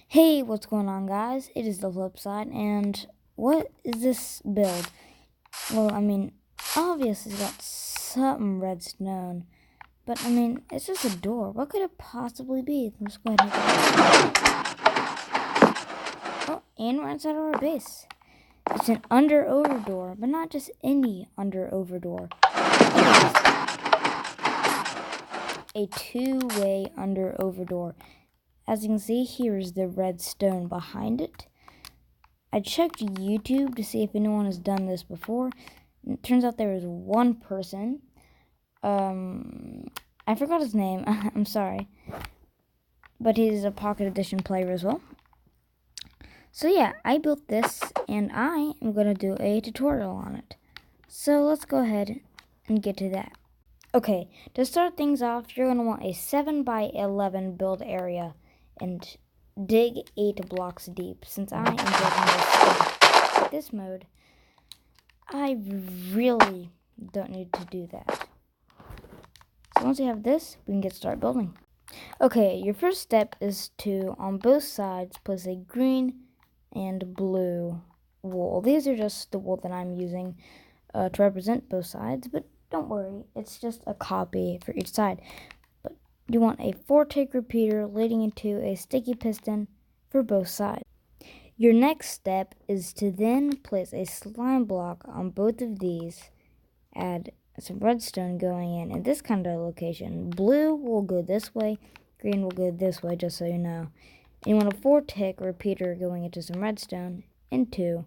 Hey, what's going on, guys? It is the flip side, and what is this build? Well, obviously it's got some redstone, but it's just a door. What could it possibly be? Let's go ahead and and we're inside our base. It's an under-over door, but not just any under-over door. A two-way under-over door. As you can see, here is the redstone behind it. I checked YouTube to see if anyone has done this before. And it turns out there is one person. I forgot his name. I'm sorry. But he's a Pocket Edition player as well. So yeah, I built this and I am going to do a tutorial on it. So let's go ahead and get to that. Okay, to start things off, you're going to want a 7x11 build area and dig 8 blocks deep. Since I am building this mode, I really don't need to do that. So once you have this, we can get started building. Okay, your first step is to, on both sides, place a green and blue wool. These are just the wool that I'm using to represent both sides, but don't worry, it's just a copy for each side. But you want a 4-tick repeater leading into a sticky piston for both sides. Your next step is to then place a slime block on both of these. Add some redstone going in this kind of location. Blue will go this way, green will go this way, just so you know. And you want a 4-tick repeater going into some redstone into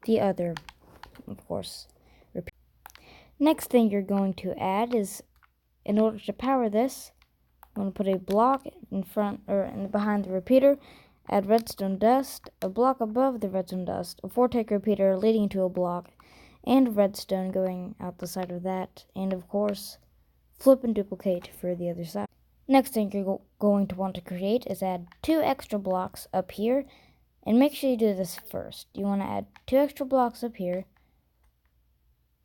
the other, of course, repeater. Next thing you're going to add is, in order to power this, I'm going to put a block in front or behind the repeater, add redstone dust, a block above the redstone dust, a 4-tick repeater leading to a block, and redstone going out the side of that, and of course, flip and duplicate for the other side. Next thing you're going to want to create is add 2 extra blocks up here, and make sure you do this first. You want to add 2 extra blocks up here,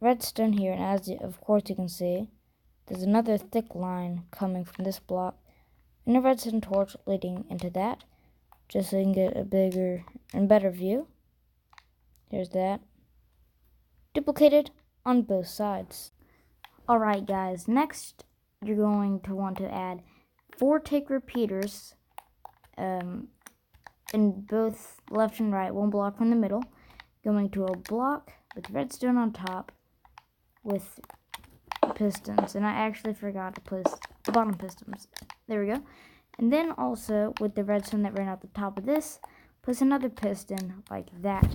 redstone here, and as of course you can see, there's another thick line coming from this block, and a redstone torch leading into that, just so you can get a bigger and better view. Here's that. Duplicated on both sides. Alright guys, next you're going to want to add 4-tick repeaters in both left and right, 1 block from the middle, going to a block with redstone on top with pistons. And I actually forgot to place the bottom pistons. There we go. And then also with the redstone that ran out the top of this, place another piston like that.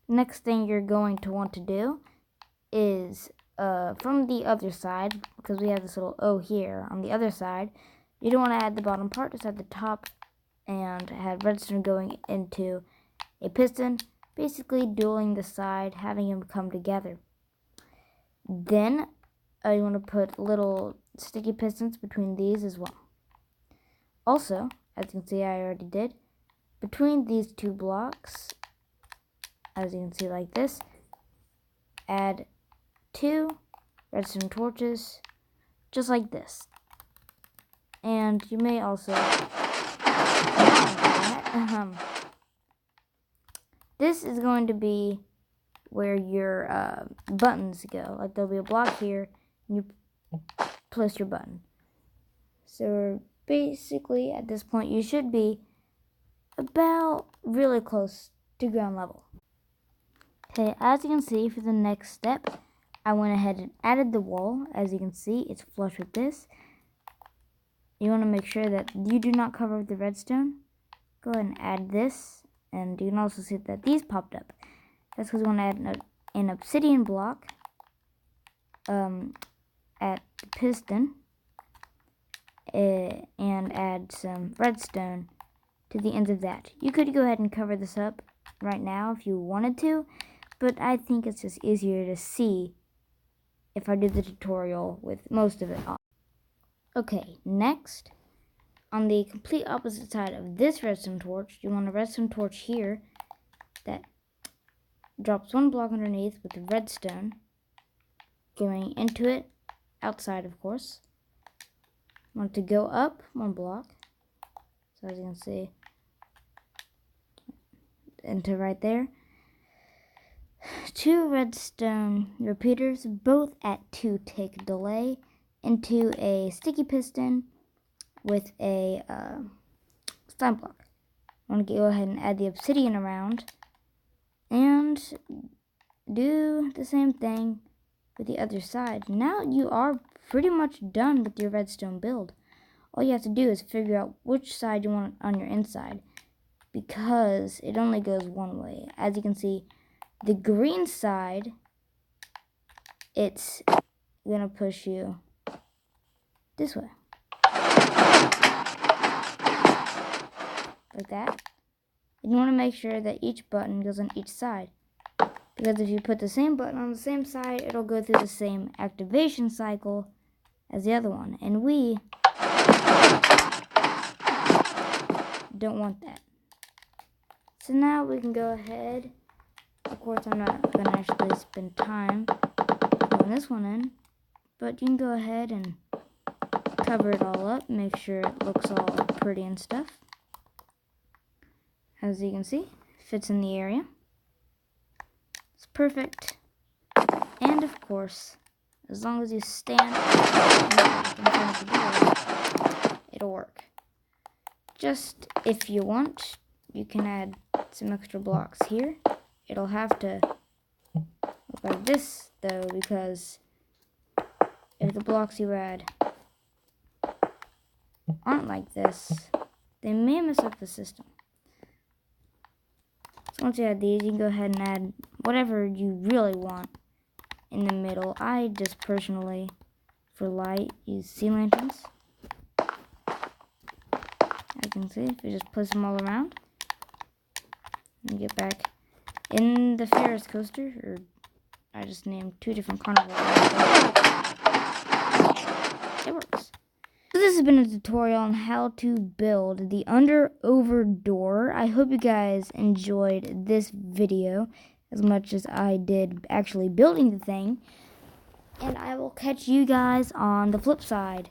Next thing you're going to want to do is from the other side, because we have this little O here on the other side, you don't want to add the bottom part, just add the top and have redstone going into a piston, basically dualing the side, having them come together. Then you want to put little sticky pistons between these as well. Also, as you can see, I already did, between these 2 blocks, as you can see like this, add 2 redstone torches, just like this. And you may also this is going to be where your buttons go. Like there'll be a block here, and you place your button. So basically, at this point, you should be about really close to ground level. Okay, as you can see, for the next step, I went ahead and added the wall. As you can see, it's flush with this. You want to make sure that you do not cover with the redstone. Go ahead and add this, and you can also see that these popped up. That's because we want to add an obsidian block at the piston, and add some redstone to the ends of that. You could go ahead and cover this up right now if you wanted to, but I think it's just easier to see if I do the tutorial with most of it off. Okay, next, on the complete opposite side of this redstone torch, you want a redstone torch here that drops 1 block underneath with the redstone going into it, outside of course. You want it to go up 1 block, so as you can see, into right there. 2 redstone repeaters, both at 2 tick delay, into a sticky piston with a slime block. I'm going to go ahead and add the obsidian around and do the same thing with the other side. Now you are pretty much done with your redstone build. All you have to do is figure out which side you want on your inside, because it only goes one way. As you can see, the green side, it's gonna push you this way, like that. And you want to make sure that each button goes on each side, because if you put the same button on the same side, it'll go through the same activation cycle as the other one, and we don't want that. So now we can go ahead. Of course, I'm not going to actually spend time putting this one in, but you can go ahead and cover it all up, make sure it looks all pretty and stuff. As you can see, it fits in the area. It's perfect. And of course, as long as you stand in front of the door, it'll work. Just if you want, you can add some extra blocks here. It'll have to look like this though, because if the blocks you add aren't like this, they may mess up the system. So once you add these, you can go ahead and add whatever you really want in the middle. I just personally, for light, use sea lanterns. I can see if you just place them all around and get back in the Ferris coaster, or I just named 2 different carnival rides. It works. So this has been a tutorial on how to build the under-over door. I hope you guys enjoyed this video as much as I did actually building the thing. And I will catch you guys on the flip side.